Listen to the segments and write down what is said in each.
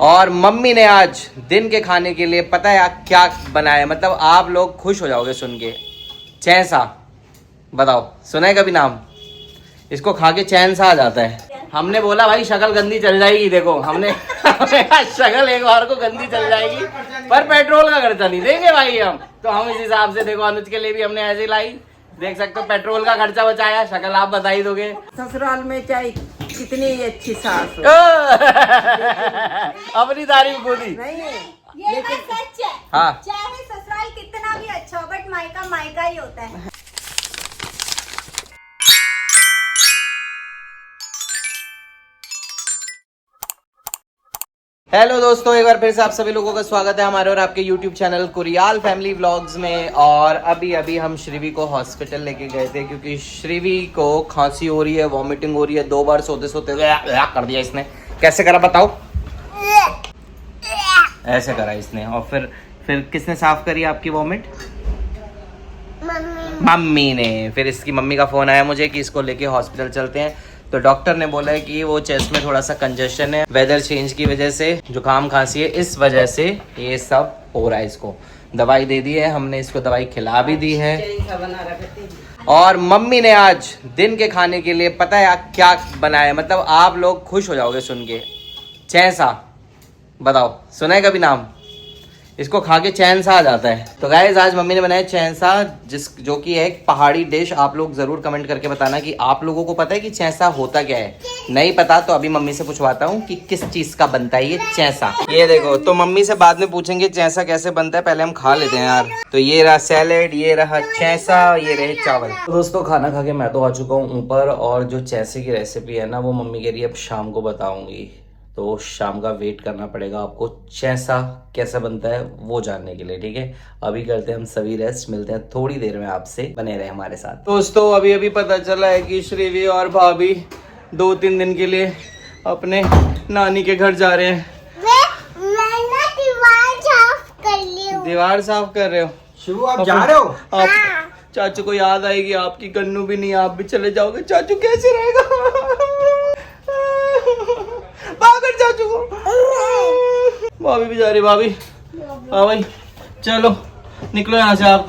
और मम्मी ने आज दिन के खाने के लिए पता है क्या बनाया, मतलब आप लोग खुश हो जाओगे सुन के। चैन सा, बताओ सुना है कभी नाम? इसको खा के चैन सा आ जाता है। हमने बोला भाई शक्ल गंदी चल जाएगी, देखो हमने शक्ल एक बार को गंदी चल जाएगी, पर पेट्रोल का खर्चा नहीं देंगे भाई हम। तो हम इस हिसाब से देखो अनुज के लिए भी हमने ऐसे लाई, देख सकते हो पेट्रोल का खर्चा बचाया। शक्ल आप बता ही दोगे। ससुराल में चाहे कितनी अच्छी सास हो अपनी तारीफ खुद ही नहीं है, ये बात सच है। हाँ। चाहे ससुराल कितना भी अच्छा हो, बट मायका मायका ही होता है। हेलो दोस्तों, एक बार फिर से आप सभी लोगों का स्वागत है हमारे और आपके YouTube चैनल कुरियाल फैमिली व्लॉग्स में। और अभी हम श्रीवी को हॉस्पिटल लेके गए थे क्योंकि श्रीवी को खांसी हो रही है, वॉमिटिंग हो रही है। 2 बार सोते सोते कर दिया इसने। कैसे करा बताओ? ऐसे करा इसने। और फिर किसने साफ करी आपकी वॉमिट? मम्मी ने। फिर इसकी मम्मी का फोन आया मुझे कि इसको लेके हॉस्पिटल चलते हैं। तो डॉक्टर ने बोला है कि वो चेस्ट में थोड़ा सा कंजेशन है, वेदर चेंज की वजह से जुकाम खांसी है, इस वजह से ये सब हो रहा है। इसको दवाई दे दी है हमने, इसको दवाई खिला भी दी है। और मम्मी ने आज दिन के खाने के लिए पता है क्या बनाया, मतलब आप लोग खुश हो जाओगे सुन के। चैन सा, बताओ सुना है कभी नाम? इसको खा के चैन सा आ जाता है। तो गाइस आज मम्मी ने बनाया चैन सा, जो कि है एक पहाड़ी डिश। आप लोग जरूर कमेंट करके बताना कि आप लोगों को पता है कि चैन सा होता क्या है। नहीं पता तो अभी मम्मी से पूछवाता हूँ कि किस चीज का बनता है ये चैन सा। ये देखो, तो मम्मी से बाद में पूछेंगे चैन सा कैसे बनता है, पहले हम खा लेते हैं यार। तो ये रहा सैलेड, ये रहा चैन सा, ये रहे चावल। तो दोस्तों खाना खा के मैं तो आ चुका हूँ ऊपर, और जो चैसे की रेसिपी है ना वो मम्मी कह रही है अब शाम को बताऊंगी। तो शाम का वेट करना पड़ेगा आपको चैसा कैसा बनता है वो जानने के लिए, ठीक है। अभी करते हैं हम सभी रेस्ट, मिलते हैं थोड़ी देर में आपसे, बने रहे हमारे साथ। दोस्तों अभी पता चला है कि श्रीवी और भाभी 2-3 दिन के लिए अपने नानी के घर जा रहे हैं। दीवार साफ कर रहे हो? शुरू आप जा रहे हो? आप चाचू को याद आएगी आपकी, गन्नू भी नहीं, आप भी चले जाओगे, चाचू कैसे रहेगा? भागर चाचू को। भाभी भी जा रही, भाभी हाँ भाई चलो निकलो यहाँ से आप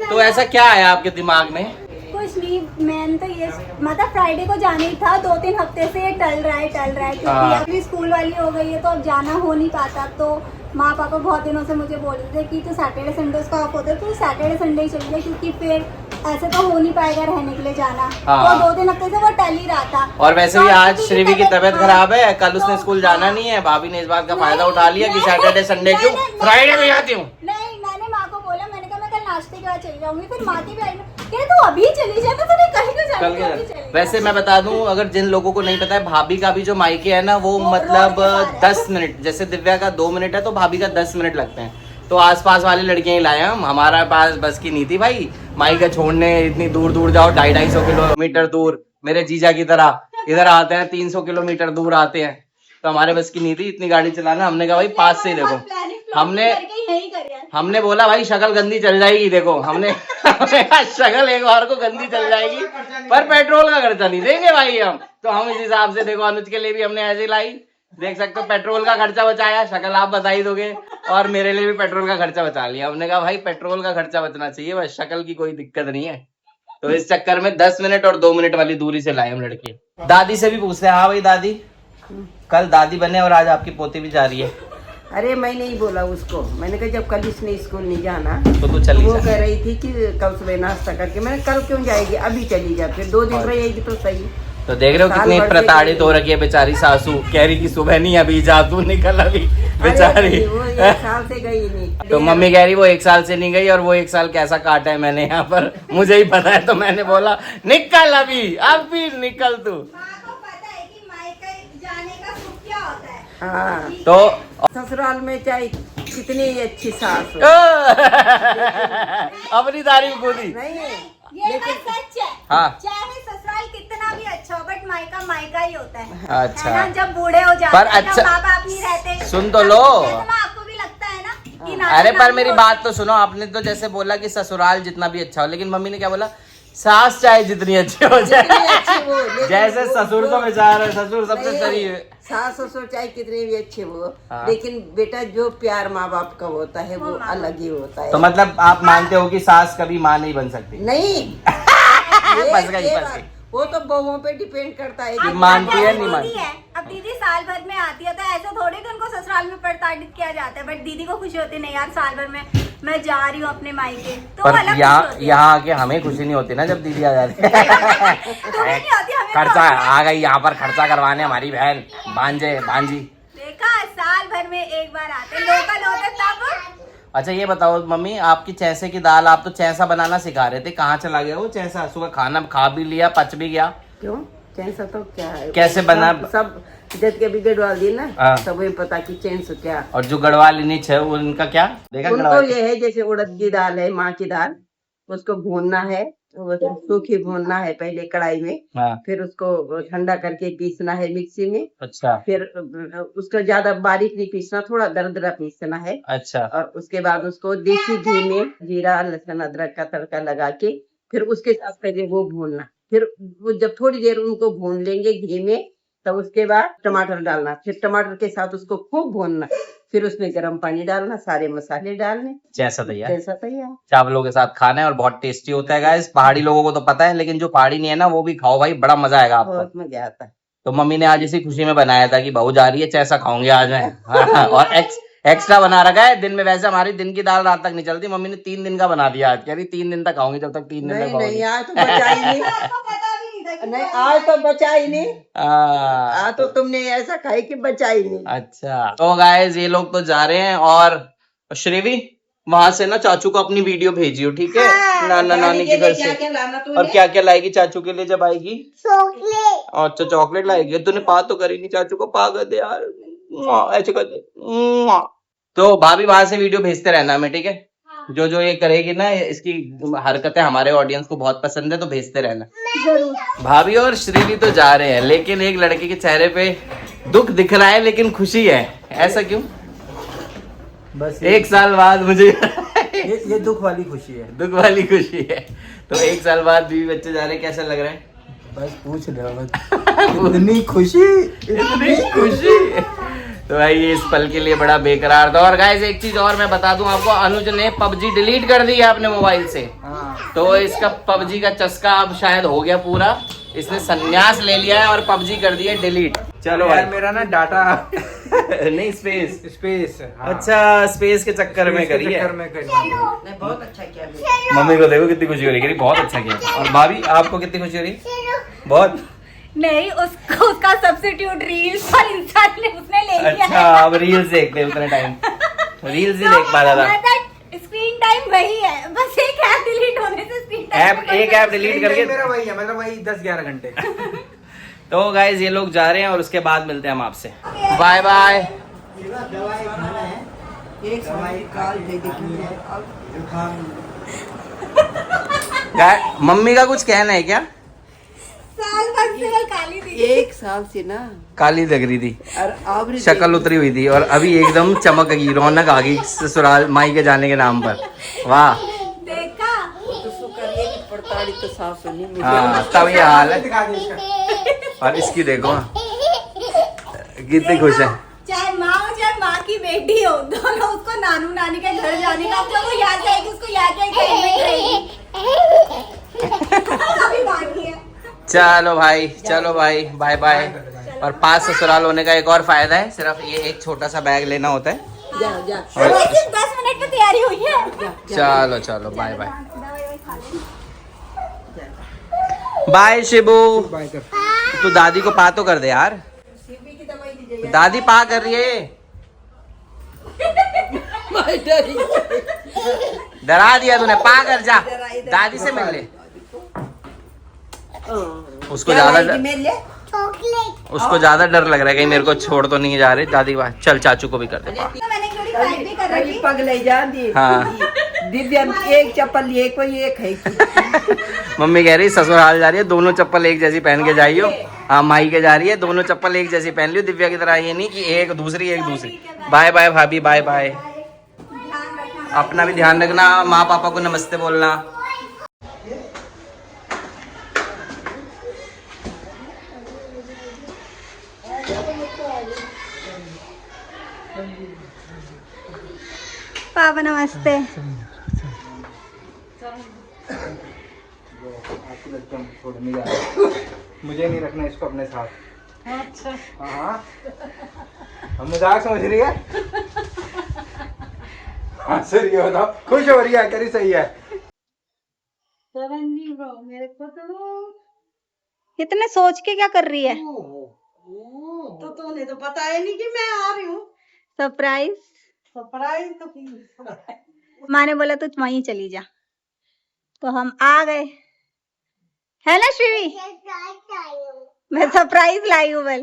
तो ऐसा क्या है आपके दिमाग में? कुछ नहीं, मैंने तो ये मतलब फ्राइडे को जाना ही था। 2-3 हफ्ते से ये टल रहा है क्योंकि अभी स्कूल वाली हो गई है तो अब जाना हो नहीं पाता। तो माँ पापा बहुत दिनों से मुझे बोल रहे थे कि तो सैटरडे संडे उसका ऑफ होता है, तो सैटरडे संडे ही चलिए, क्योंकि फिर ऐसे तो हो नहीं पाएगा रहने के लिए जाना। तो 2-3 हफ्ते से वो टल ही रहा था। और वैसे भी आज श्रीवी की तबीयत खराब है, कल उसने स्कूल जाना नहीं है। भाभी ने इस बात का फायदा उठा लिया कि सैटरडे संडे क्यों, फ्राइडे में आती हूँ। नहीं, मैंने माँ को बोला, मैंने कहा मैं कल नाश्ते के बाद चली जाऊंगी। फिर माँ की भी आई, तू अभी चली जा, तो कहीं क्यों जाना। वैसे मैं बता दूं, अगर जिन लोगों को नहीं पता है, भाभी का भी जो मायके है ना वो मतलब 10 मिनट, जैसे दिव्या का 2 मिनट है तो भाभी का 10 मिनट लगते हैं। तो आसपास वाली लड़कियां ही लाए हम, हमारा पास बस की नहीं थी भाई मायका छोड़ने। इतनी दूर दूर जाओ, 250 किलोमीटर दूर। मेरे जीजा की तरह इधर आते हैं 300 किलोमीटर दूर आते हैं, तो हमारे बस की नहीं थी इतनी गाड़ी चलाना। हमने कहा भाई पास से ही देखो, हमने बोला भाई शक्ल गंदी चल जाएगी, देखो हमने शक्ल एक बार को गंदी चल जाएगी, पर पेट्रोल का खर्चा नहीं देंगे भाई हम। तो हम इस हिसाब से देखो अनुज के लिए भी हमने ऐसे लाई, देख सकते हो पेट्रोल का खर्चा बचाया। शक्ल आप बता ही दोगे, और मेरे लिए भी पेट्रोल का खर्चा बचा लिया। हमने कहा भाई पेट्रोल का खर्चा बचना चाहिए, बस शक्ल की कोई दिक्कत नहीं है। तो इस चक्कर में 10 मिनट और 2 मिनट वाली दूरी से लाए हम लड़की। दादी से भी पूछते हैं। हाँ भाई दादी, कल दादी बने और आज आपकी पोती भी जा रही है। अरे मैं नहीं बोला उसको, मैंने कहा जब कल इसने स्कूल नहीं जाना तो तू चली वो जा। कह रही थी कि कल सुबह नाश्ता करके, मैंने कल क्यों जाएगी, अभी चली जा, फिर 2 दिन रहेगी तो सही। तो देख रहे हो कितनी प्रताड़ित हो रखी है बेचारी सासू, कह रही कि सुबह नहीं अभी जा, तू निकल अभी बेचारी। वो 1 साल से गई नहीं। तो मम्मी कह रही वो 1 साल से नहीं गई, और वो 1 साल कैसा काटा है मैंने यहाँ पर, मुझे ही पता है। तो मैंने बोला निकल अभी निकल तू। हाँ, तो ससुराल में चाहे कितनी अच्छी सास हो अपनी तारीफ खुद ही नहीं है, ये बात सच है। हाँ। चाहे ससुराल कितना भी अच्छा हो, बट मायका मायका ही होता है। अच्छा है ना, जब बूढ़े हो जाते पर हैं, अच्छा जब माँ बाप नहीं रहते, सुन तो लो। आपको भी लगता है ना कि अरे पर मेरी बात तो सुनो, आपने तो जैसे बोला कि ससुराल जितना भी अच्छा हो, लेकिन मम्मी ने क्या बोला सास चाहे जितनी अच्छी हो जाए, अच्छी वो, लेकिन जैसे वो- ससुर तो वो- बेचारा है, ससुर सबसे नहीं, शरीफ है। सास ससुर चाहे कितने भी अच्छे हो, हाँ। लेकिन बेटा जो प्यार माँ बाप का होता है वो अलग ही होता है। तो मतलब आप मानते हो कि सास कभी माँ नहीं बन सकती? नहीं फंस गई, ये फंस बात- गई। वो तो बहुओं पे डिपेंड करता है ये कि मानती है, जैसे नहीं दीदी मानती? है, अब दीदी साल भर में आती है तो ऐसे थोड़ी कि उनको ससुराल में प्रताड़ित किया जाता है, बट दीदी को खुशी होती है नहीं यार साल भर में मैं जा रही हूँ अपने मायके, तो वो पर अलग खुशी यहाँ होती है। यहाँ आके हमें खुशी नहीं होती ना जब दीदी आ जाती है। तुम्हें नहीं होती, हमें तो खर्चा होती है। आ गई यहाँ पर, खर्चा करवाने हमारी बहन भांजे भांजी। देखा साल भर में एक बार आते, लोकल होते तब। अच्छा ये बताओ मम्मी, आपकी चैसे की दाल, आप तो चैसा बनाना सिखा रहे थे, कहाँ चला गया वो चैसा? सुबह खाना खा भी लिया, पच भी गया। क्यों कैसा तो क्या है, कैसे बना? सब जद के भी गढ़वाल दी ना, हाँ। सब वही पता कि चेंज से क्या। और जो गढ़वाल नीच है उनका क्या देखा? उनको गढ़वाल ये है जैसे उड़द की दाल है, माँ की दाल, उसको भूनना है, वो सूखी भूनना है पहले कढ़ाई में, हाँ, फिर उसको ठंडा करके पीसना है मिक्सी में, अच्छा फिर उसको ज्यादा बारीक नहीं पीसना, थोड़ा दरदरा पीसना है, अच्छा और उसके बाद उसको देसी घी में जीरा लहसुन अदरक का तड़का लगा के फिर उसके साथ पहले वो भूनना, फिर वो जब थोड़ी देर उनको भून लेंगे घी में, तब उसके बाद टमाटर डालना, फिर टमाटर के साथ उसको खूब भूनना, फिर उसमें गर्म पानी डालना, सारे मसाले डालने, जैसा तैयार जैसा तैयार। चावलों के साथ खाना है और बहुत टेस्टी होता है गाइस। पहाड़ी लोगों को तो पता है, लेकिन जो पहाड़ी नहीं है ना वो भी खाओ भाई, बड़ा मजा आएगा आपको। बहुत मजा आता है। तो मम्मी ने आज इसी खुशी में बनाया था कि बहू जा रही है, चैसा खाऊंगे आज मैं। हाँ, और एक्स्ट्रा बना रखा है दिन में, वैसे हमारी दिन की दाल रात तक नहीं चलती, मम्मी ने 3 दिन का बना दिया आज, कह रही 3 दिन तक खाऊंगी, जब तक 3 दिन तक नहीं खाऊंगी। नहीं आज तो बचा ही नहीं, आपको पता भी नहीं था कि नहीं आज तो बचा ही नहीं, हाँ, आज तो तुमने ऐसा खाई कि बचा ही नहीं। अच्छा तो गाइस ये लोग तो जा रहे हैं, और श्रेवी वहां से ना चाचू को अपनी वीडियो भेजियो, ठीक है? नाना नानी के घर से। क्या लाना और तूने? क्या क्या लाएगी चाचू के लिए जब आएगी? अच्छा चॉकलेट लाएगी। तूने पा तो करी नहीं, चाचू को पा कर दे यार, ऐसे कर दे। तो भाभी वहां से वीडियो भेजते रहना हमें, ठीक है? जो जो ये करेगी ना, इसकी हरकतें हमारे ऑडियंस को बहुत पसंद है, तो भेजते रहना। भाभी और श्रीवी तो जा रहे हैं, लेकिन एक लड़के के चेहरे पे दुख दिख रहा है लेकिन खुशी है, ऐसा क्यों? बस 1 साल बाद मुझे ये दुख वाली खुशी है। दुख वाली खुशी है। तो 1 साल बाद बीवी बच्चे जा रहे हैं, कैसा लग रहा है? बस पूछ रहे हो इतनी खुशी, इतनी खुशी। तो भाई ये इस पल के लिए बड़ा बेकरार था। और गाइस एक चीज और मैं बता दूं आपको, अनुज ने PUBG डिलीट कर दी है अपने मोबाइल से, तो इसका PUBG का चस्का अब शायद हो गया पूरा, इसने संन्यास ले लिया है और PUBG कर दिया डिलीट। चलो यार भाई मेरा ना डाटा नहीं स्पेस हाँ। अच्छा स्पेस के चक्कर में करी है। चक्कर में करी है। नहीं बहुत अच्छा किया। मम्मी को देखो कितनी खुशी हो रही है, बहुत अच्छा किया। और भाभी आपको कितनी खुशी हो रही? बहुत नहीं, उसको उसका सब्स्टिट्यूट रील्स और इंस्टा ने उसने ले लिया अच्छा। अब रील्स देखते हैं उतने टाइम, रील्स ही देख पा रहा था। स्क्रीन टाइम वही है, बस एक ऐप डिलीट होने से स्क्रीन ऐप एक ऐप डिलीट करके। मेरा वही है, मतलब वही 10-11 घंटे। तो गाइज ये लोग जा रहे हैं और उसके बाद मिलते हैं हम आपसे। Bye bye. एक समय काल दे देखी है। मम्मी का कुछ कहना है क्या? साल भर से वो काली थी। 1 साल से ना, काली लग रही थी, और अब शक्ल उतरी हुई थी, और अभी एकदम चमक गई, रौनक आ गई ससुराल माई के जाने के नाम पर। वाह। देखा तो शुक्र ये कि पड़ताड़ी तो साफ सुनी मिली। हाँ तब ये हाल है। दिखा दे इसका। और इसकी देखो कितनी खुश है। चाहे माँ हो चाहे माँ की बेटी हो, दोनों उसको नानू नानी के घर जाने का, जब वो याद जाएगी उसको याद जाएगी अभी बाकी है। चलो भाई बाय बाय। और 5 ससुराल होने का एक और फायदा है, सिर्फ ये एक छोटा सा बैग लेना होता है। जा जा और सिर्फ 10 मिनट में तैयारी हुई है। चलो bye bye bye Shibu. Bye कर। तू दादी को पा तो कर दे यार, सीबी की दवाई दीजिए। दादी पा कर रही है। डरा दिया तूने, पा कर जा, दादी से मिल ले। उसको ज्यादा डर लग रहा है कहीं मेरे को छोड़ तो नहीं जा रही दादी। चल चाचू को भी कर दे। तो मैंने थोड़ी फाइट भी कर रखी। पग ले जा दी। हाँ। दिव्या एक चप्पल लिए कोई एक है। मम्मी कह रही ससुराल जा रही है, दोनों चप्पल एक जैसी पहन के जाइयो। हाँ माई के जा रही है, दोनों चप्पल एक जैसी पहन लियो, दिव्या की तरह ये नहीं कि एक दूसरी। बाय बाय भाभी, बाय बाय। ध्यान रखना। अपना भी ध्यान रखना, माँ पापा को नमस्ते बोलना। पापा नमस्ते। आपकी लड़की हम छोड़ने जा रहे हैं। मुझे नहीं रखना इसको अपने साथ। अच्छा हाँ हम मजाक समझ रही है। हाँ सर ये बताओ खुश हो रही है करी सही है। मेरे को इतने सोच के क्या कर रही है? तो तूने तो पता है नहीं कि मैं आ रही हूँ। सरप्राइज। सरप्राइज तो माँ ने बोला तू वहीं चली जा, तो हम आ गए, है ना श्रीवी? मैं सरप्राइज लाई हूँ बल।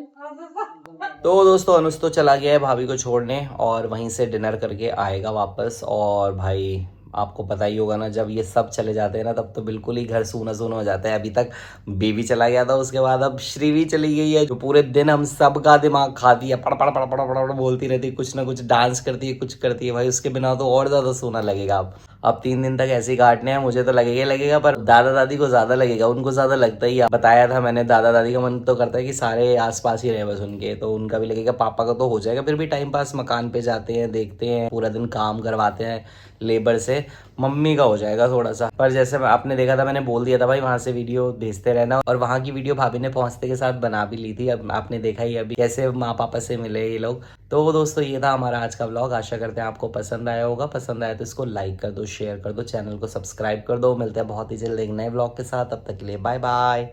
तो दोस्तों अनुज तो चला गया है भाभी को छोड़ने और वहीं से डिनर करके आएगा वापस। और भाई आपको पता ही होगा ना, जब ये सब चले जाते हैं ना तब तो बिल्कुल ही घर सूना सूना हो जाता है। अभी तक बेबी चला गया था, उसके बाद अब श्रीवी चली गई है जो पूरे दिन हम सब का दिमाग खाती है, पड़ पड़ पड़ पड़ पड़ बोलती रहती है, कुछ ना कुछ डांस करती है, कुछ करती है। भाई उसके बिना तो और ज्यादा सूना लगेगा। अब 3 दिन तक ऐसे ही काटने हैं। मुझे तो लगेगा पर दादा दादी को ज्यादा लगेगा, उनको ज्यादा लगता ही है। बताया था मैंने, दादा दादी का मन तो करता है कि सारे आसपास ही रहे बस उनके, तो उनका भी लगेगा। पापा का तो हो जाएगा, फिर भी टाइम पास मकान पे जाते हैं, देखते हैं, पूरा दिन काम करवाते हैं लेबर से। मम्मी का हो जाएगा थोड़ा सा। पर जैसे आपने देखा था, मैंने बोल दिया था भाई वहां से वीडियो भेजते रहना, और वहां की वीडियो भाभी ने पहुंचते के साथ बना भी ली थी। अब आपने देखा ही अभी कैसे माँ पापा से मिले ये लोग। तो दोस्तों ये था हमारा आज का व्लॉग। आशा करते हैं आपको पसंद आया होगा। पसंद आया तो इसको लाइक कर दो, शेयर कर दो, चैनल को सब्सक्राइब कर दो। मिलते हैं बहुत ही जल्द एक नए व्लॉग के साथ। तब तक के लिए बाय बाय।